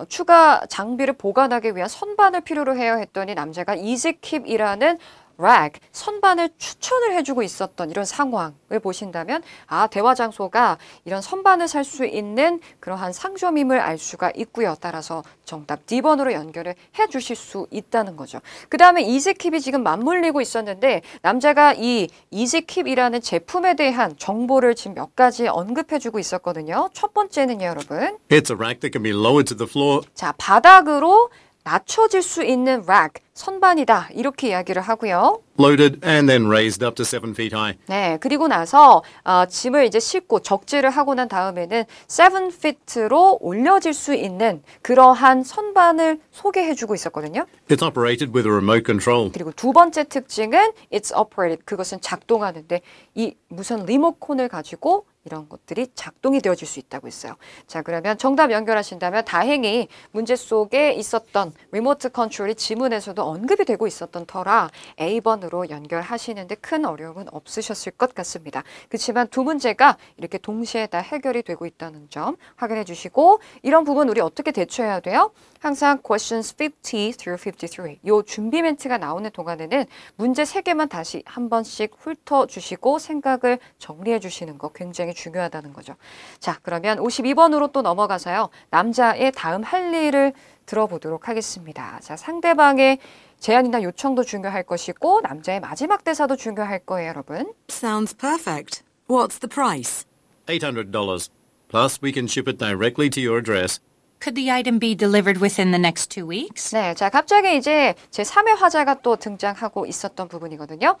추가 장비를 보관하기 위한 선반을 필요로 해요 했더니 남자가 이지킵이라는 락, 선반을 추천을 해주고 있었던 이런 상황을 보신다면 대화 장소가 이런 선반을 살 수 있는 그러한 상점임을 알 수가 있고요. 따라서 정답 D번으로 연결을 해주실 수 있다는 거죠. 그 다음에 이지킵이 지금 맞물리고 있었는데 남자가 이 이지킵이라는 제품에 대한 정보를 지금 몇 가지 언급해주고 있었거든요. 첫 번째는요, 여러분. It's a rack that can be lowered to the floor. 자, 바닥으로 낮춰질 수 있는 락, 선반이다. 이렇게 이야기를 하고요. Loaded and then raised up to 7 feet high. 네, 그리고 나서 짐을 이제 싣고 적재를 하고 난 다음에는 7 feet로 올려질 수 있는 그러한 선반을 소개해주고 있었거든요. It's operated with a remote control. 그리고 두 번째 특징은 it's operated. 그것은 작동하는데 이 무선 리모컨을 가지고 이런 것들이 작동이 되어질 수 있다고 했어요. 자, 그러면 정답 연결하신다면 다행히 문제 속에 있었던 리모트 컨트롤이 지문에서도 언급이 되고 있었던 터라 A번으로 연결하시는데 큰 어려움은 없으셨을 것 같습니다. 그렇지만 두 문제가 이렇게 동시에 다 해결이 되고 있다는 점 확인해 주시고 이런 부분 우리 어떻게 대처해야 돼요? 항상 questions 50 through 53. 요 준비 멘트가 나오는 동안에는 문제 3개만 다시 한 번씩 훑어주시고 생각을 정리해 주시는 거 굉장히 중요하다는 거죠. 자, 그러면 52번으로 또 넘어가서요. 남자의 다음 할 일을 들어보도록 하겠습니다. 자, 상대방의 제안이나 요청도 중요할 것이고 남자의 마지막 대사도 중요할 거예요, 여러분. Sounds perfect. What's the price? $800. Plus, we can ship it directly to your address. Could the item be delivered within the next 2 weeks? 네, 자 갑자기 이제 제 3회 화자가 또 등장하고 있었던 부분이거든요.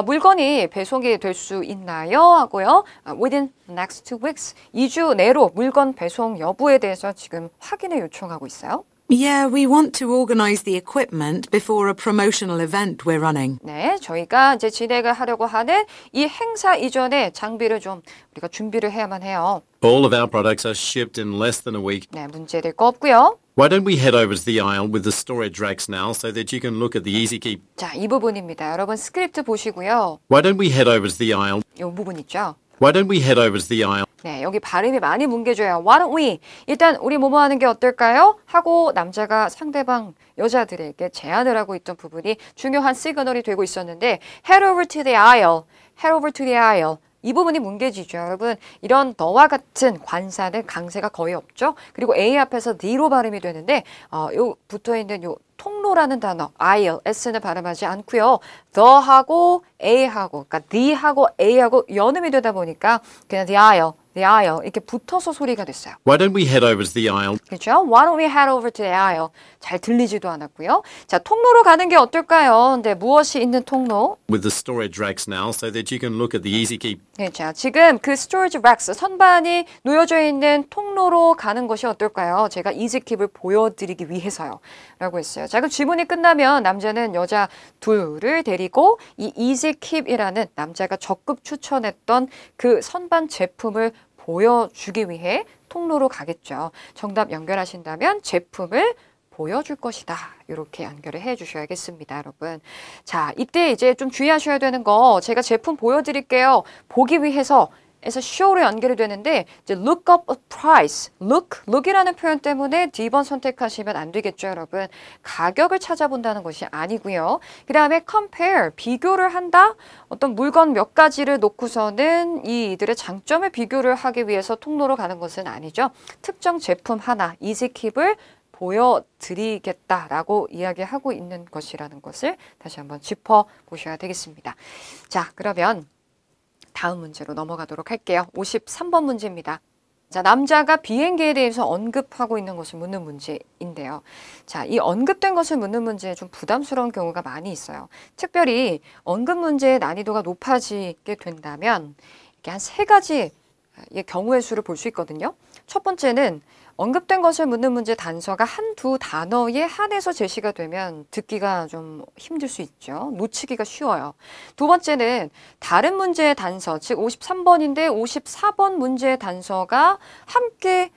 물건이 배송이 될 수 있나요? 하고요. Within the next 2 weeks. 2주 내로 물건 배송 여부에 대해서 지금 확인을 요청하고 있어요. Yeah, we want to organize the equipment before a promotional event we're running. 네, 저희가 이제 진행을 하려고 하는 이 행사 이전에 장비를 좀 우리가 준비를 해야만 해요. All of our products are shipped in less than a week. 네, 문제될 거 없고요. Why don't we head over to the aisle with the storage racks now so that you can look at the Easy Keep? 자, 이 부분입니다. 여러분 스크립트 보시고요. Why don't we head over to the aisle? 이 부분 있죠. Why don't we head over to the aisle? 네, 여기 발음이 많이 뭉개져요. Why don't we? 일단 우리 뭐뭐 하는 게 어떨까요? 하고 남자가 상대방 여자들에게 제안을 하고 있던 부분이 중요한 시그널이 되고 있었는데 head over to the aisle, head over to the aisle. 이 부분이 뭉개지죠. 여러분 이런 너와 같은 관사는 강세가 거의 없죠. 그리고 A 앞에서 D로 발음이 되는데 요 붙어있는 요 통로라는 단어 aisle, S는 발음하지 않고요. the하고 A하고 그러니까 D하고 A하고 연음이 되다 보니까 그냥 the aisle 이렇게 붙어서 소리가 됐어요. Why don't we head over to the aisle? 그렇죠? Why don't we head over to the aisle? 잘 들리지도 않았고요. 자, 통로로 가는 게 어떨까요? 근데 무엇이 있는 통로? With the storage racks now so that you can look at the Easy Keep. 네, 자, 지금 그 storage racks, 선반이 놓여져 있는 통로로 가는 것이 어떨까요? 제가 이지킵을 보여드리기 위해서요. 라고 했어요. 자, 그럼 질문이 끝나면 남자는 여자 둘을 데리고 이 이지킵이라는 남자가 적극 추천했던 그 선반 제품을 보여주기 위해 통로로 가겠죠. 정답 연결하신다면 제품을 보여줄 것이다. 이렇게 연결을 해 주셔야겠습니다, 여러분. 자, 이때 이제 좀 주의하셔야 되는 거 제가 제품 보여드릴게요. 보기 위해서 에서 show로 연결이 되는데 이제 look up a price, look이라는 표현 때문에 D번 선택하시면 안 되겠죠, 여러분. 가격을 찾아본다는 것이 아니고요. 그 다음에 compare, 비교를 한다. 어떤 물건 몇 가지를 놓고서는 이들의 장점을 비교를 하기 위해서 통로로 가는 것은 아니죠. 특정 제품 하나, 이지킵을 보여드리겠다라고 이야기하고 있는 것이라는 것을 다시 한번 짚어보셔야 되겠습니다. 자, 그러면 다음 문제로 넘어가도록 할게요. 53번 문제입니다. 자, 남자가 비행기에 대해서 언급하고 있는 것을 묻는 문제인데요. 자, 이 언급된 것을 묻는 문제에 좀 부담스러운 경우가 많이 있어요. 특별히 언급 문제의 난이도가 높아지게 된다면 이렇게 한 3가지의 경우의 수를 볼 수 있거든요. 첫 번째는 언급된 것을 묻는 문제 단서가 한두 단어에 한해서 제시가 되면 듣기가 좀 힘들 수 있죠. 놓치기가 쉬워요. 두 번째는 다른 문제의 단서, 즉 53번인데 54번 문제의 단서가 함께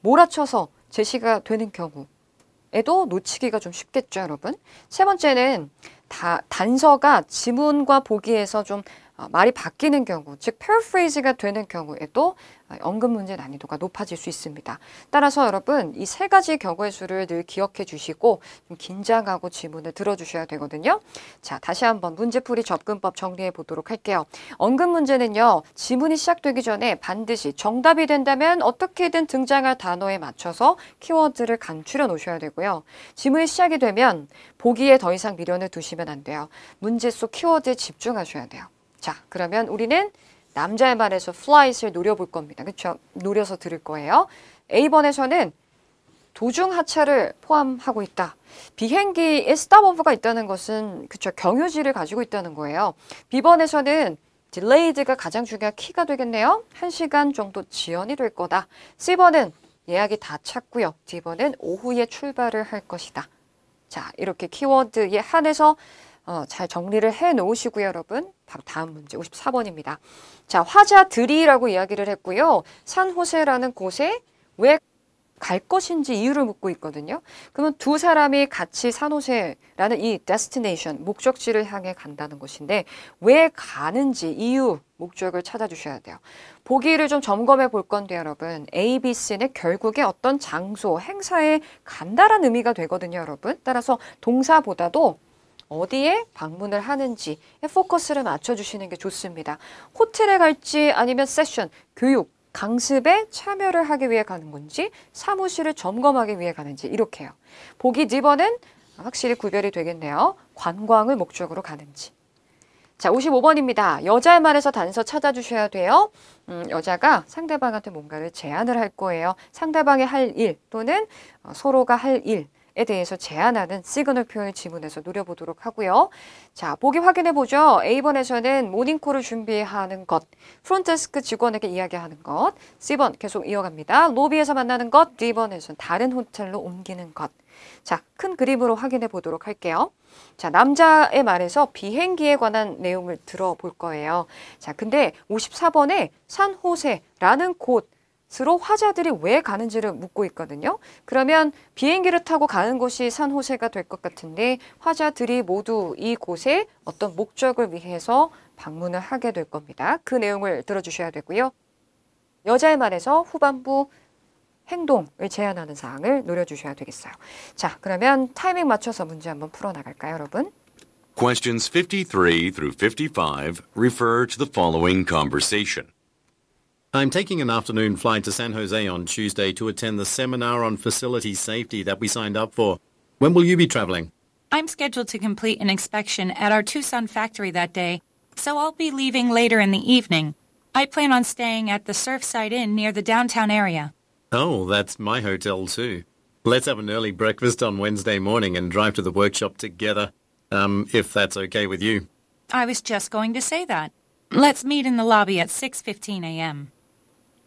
몰아쳐서 제시가 되는 경우에도 놓치기가 좀 쉽겠죠, 여러분. 세 번째는 단서가 지문과 보기에서 좀 말이 바뀌는 경우, 즉 paraphrase가 되는 경우에도 언급 문제 난이도가 높아질 수 있습니다. 따라서 여러분 이 3가지 경우의 수를 늘 기억해 주시고 좀 긴장하고 지문을 들어주셔야 되거든요. 자, 다시 한번 문제풀이 접근법 정리해 보도록 할게요. 언급 문제는요. 지문이 시작되기 전에 반드시 정답이 된다면 어떻게든 등장할 단어에 맞춰서 키워드를 간추려 놓으셔야 되고요. 지문이 시작이 되면 보기에 더 이상 미련을 두시면 안 돼요. 문제 속 키워드에 집중하셔야 돼요. 자, 그러면 우리는 남자의 말에서 flight을 노려볼 겁니다. 그렇죠? 노려서 들을 거예요. A번에서는 도중 하차를 포함하고 있다. 비행기에 stop오버가 있다는 것은 그렇죠, 경유지를 가지고 있다는 거예요. B번에서는 delayed가 가장 중요한 키가 되겠네요. 1시간 정도 지연이 될 거다. C번은 예약이 다 찼고요. D번은 오후에 출발을 할 것이다. 자, 이렇게 키워드에 한해서 잘 정리를 해 놓으시고요, 여러분. 바로 다음 문제 54번입니다. 자, 화자들이라고 이야기를 했고요. 산호세라는 곳에 왜 갈 것인지 이유를 묻고 있거든요. 그러면 두 사람이 같이 산호세라는 이 destination, 목적지를 향해 간다는 것인데 왜 가는지 이유, 목적을 찾아주셔야 돼요. 보기를 좀 점검해 볼 건데 여러분. A, B, C는 결국에 어떤 장소, 행사에 간다라는 의미가 되거든요, 여러분. 따라서 동사보다도 어디에 방문을 하는지에 포커스를 맞춰주시는 게 좋습니다. 호텔에 갈지 아니면 세션, 교육, 강습에 참여를 하기 위해 가는 건지 사무실을 점검하기 위해 가는지 이렇게요. 보기 D번은 확실히 구별이 되겠네요. 관광을 목적으로 가는지. 자, 55번입니다. 여자의 말에서 단서 찾아주셔야 돼요. 여자가 상대방한테 뭔가를 제안을 할 거예요. 상대방이 할 일 또는 서로가 할 일에 대해서 제안하는 시그널 표현을 지문에서 노려보도록 하고요. 자, 보기 확인해 보죠. A번에서는 모닝콜을 준비하는 것, 프론트데스크 직원에게 이야기하는 것. C번 계속 이어갑니다. 로비에서 만나는 것. D번에서는 다른 호텔로 옮기는 것. 자, 큰 그림으로 확인해 보도록 할게요. 자, 남자의 말에서 비행기에 관한 내용을 들어볼 거예요. 자, 근데 54번에 산호세라는 곳으로 화자들이 왜 가는지를 묻고 있거든요. 그러면 비행기를 타고 가는 곳이 산호세가 될 것 같은데 화자들이 모두 이곳에 어떤 목적을 위해서 방문을 하게 될 겁니다. 그 내용을 들어주셔야 되고요. 여자의 말에서 후반부 행동을 제안하는 사항을 노려주셔야 되겠어요. 자, 그러면 타이밍 맞춰서 문제 한번 풀어나갈까요, 여러분? Questions 53 through 55 refer to the following conversation. I'm taking an afternoon flight to San Jose on Tuesday to attend the seminar on facility safety that we signed up for. When will you be traveling? I'm scheduled to complete an inspection at our Tucson factory that day, so I'll be leaving later in the evening. I plan on staying at the Surfside Inn near the downtown area. Oh, that's my hotel too. Let's have an early breakfast on Wednesday morning and drive to the workshop together, if that's okay with you. I was just going to say that. Let's meet in the lobby at 6:15 a.m.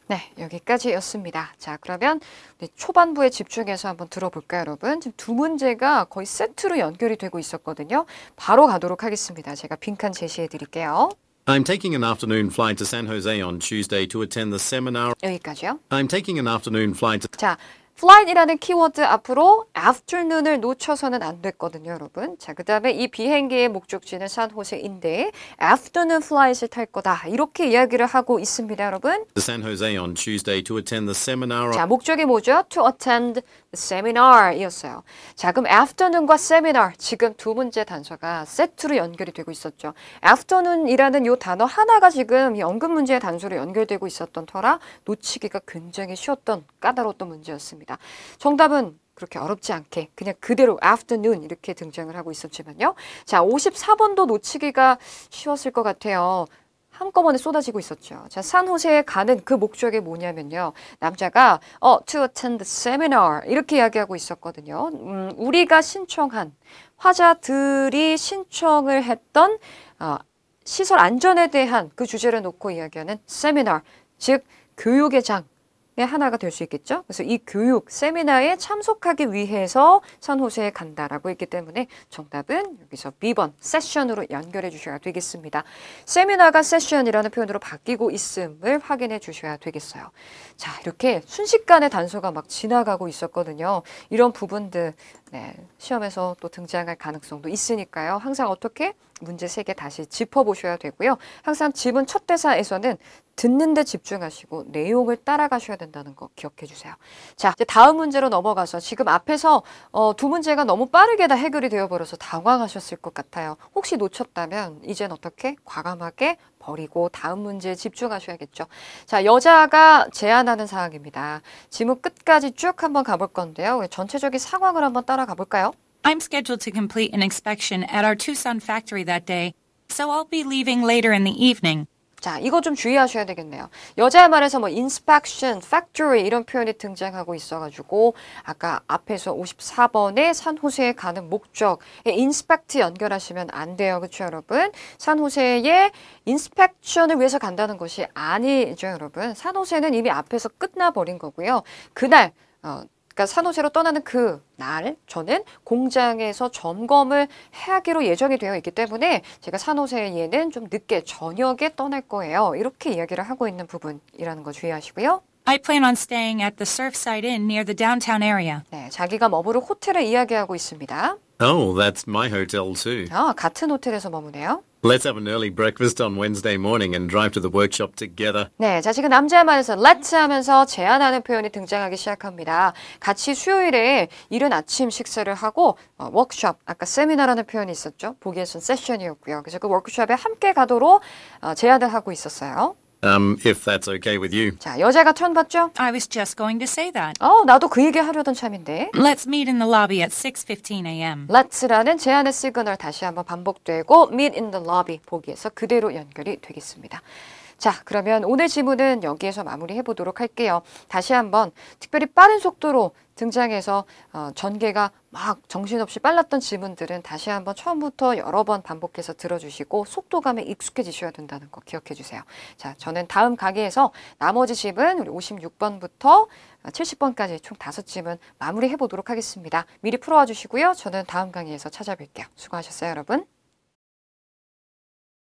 네, 여기까지였습니다. 자, 그러면 우리 초반부에 집중해서 한번 들어볼까요, 여러분? 지금 두 문제가 거의 세트로 연결이 되고 있었거든요. 바로 가도록 하겠습니다. 제가 빈칸 제시해 드릴게요. I'm taking an afternoon flight to San Jose on Tuesday to attend the seminar. 여기까지요. I'm taking an afternoon flight to... 자, flight이라는 키워드 앞으로 afternoon을 놓쳐서는 안 됐거든요, 여러분. 자, 그 다음에 이 비행기의 목적지는 산호세인데 afternoon flight을 탈 거다. 이렇게 이야기를 하고 있습니다, 여러분. San Jose on Tuesday to attend the seminar. 자, 목적이 뭐죠? To attend the seminar 이었어요. 자, 그럼 afternoon과 seminar 지금 두 문제 단서가 세트로 연결이 되고 있었죠. afternoon이라는 이 단어 하나가 지금 이 언급 문제의 단서로 연결되고 있었던 터라 놓치기가 굉장히 쉬웠던 까다로웠던 문제였습니다. 정답은 그렇게 어렵지 않게 그냥 그대로 afternoon 이렇게 등장을 하고 있었지만요. 자, 54번도 놓치기가 쉬웠을 것 같아요. 한꺼번에 쏟아지고 있었죠. 자, 산호세에 가는 그 목적이 뭐냐면요. 남자가 to attend the seminar 이렇게 이야기하고 있었거든요. 우리가 신청한 화자들이 신청을 했던 시설 안전에 대한 그 주제를 놓고 이야기하는 세미나, 즉 교육의 장. 하나가 될 수 있겠죠. 그래서 이 교육 세미나에 참석하기 위해서 산호세에 간다라고 했기 때문에 정답은 여기서 B번 세션으로 연결해 주셔야 되겠습니다. 세미나가 세션이라는 표현으로 바뀌고 있음을 확인해 주셔야 되겠어요. 자, 이렇게 순식간에 단서가 막 지나가고 있었거든요. 이런 부분들 시험에서 또 등장할 가능성도 있으니까요. 항상 어떻게 문제 3개 다시 짚어보셔야 되고요. 항상 지문 첫 대사에서는 듣는 데 집중하시고 내용을 따라가셔야 된다는 거 기억해 주세요. 자, 이제 다음 문제로 넘어가서 지금 앞에서 두 문제가 너무 빠르게 다 해결이 되어버려서 당황하셨을 것 같아요. 혹시 놓쳤다면 이젠 어떻게 과감하게 버리고 다음 문제에 집중하셔야겠죠. 자, 여자가 제안하는 사항입니다. 지문 끝까지 쭉 한번 가볼 건데요. 전체적인 상황을 한번 따라가 볼까요? I'm scheduled to complete an inspection at our Tucson factory that day, so I'll be leaving later in the evening. 자, 이거 좀 주의하셔야 되겠네요. 여자의 말에서 뭐 inspection, factory 이런 표현이 등장하고 있어가지고 아까 앞에서 54번에 산호세에 가는 목적에 inspect 연결하시면 안 돼요. 그렇죠, 여러분? 산호세에 inspection을 위해서 간다는 것이 아니죠, 여러분. 산호세는 이미 앞에서 끝나버린 거고요. 그날 그러니까 산호세로 떠나는 그 날 저는 공장에서 점검을 하기로 예정이 되어 있기 때문에 제가 산호세에는 좀 늦게 저녁에 떠날 거예요. 이렇게 이야기를 하고 있는 부분이라는 거 주의하시고요. I plan on staying at the Surfside Inn near the downtown area. 네, 자기가 머무를 호텔을 이야기하고 있습니다. Oh, that's my hotel too. 같은 호텔에서 머무네요. Let's have an early breakfast on Wednesday morning and drive to the workshop together. 네, 자 지금 남자의 말에서 let's 하면서 제안하는 표현이 등장하기 시작합니다. 같이 수요일에 이른 아침 식사를 하고 워크숍, 아까 세미나라는 표현이 있었죠. 보기에선 세션이었고요. 그래서 그 워크숍에 함께 가도록 제안을 하고 있었어요. if that's okay with you. 자, 여자가 턴 받죠? I was just going to say that. 나도 그 얘기 하려던 참인데. Let's meet in the lobby at 6:15 a.m. Let's라는 제안의 시그널 다시 한번 반복되고 meet in the lobby 보기에서 그대로 연결이 되겠습니다. 자, 그러면 오늘 지문은 여기에서 마무리해 보도록 할게요. 다시 한번 특별히 빠른 속도로 등장해서 전개가 막 정신없이 빨랐던 지문들은 다시 한번 처음부터 여러 번 반복해서 들어주시고 속도감에 익숙해지셔야 된다는 거 기억해 주세요. 자, 저는 다음 강의에서 나머지 지문 우리 56번부터 70번까지 총 5지문 마무리해 보도록 하겠습니다. 미리 풀어와 주시고요. 저는 다음 강의에서 찾아뵐게요. 수고하셨어요, 여러분.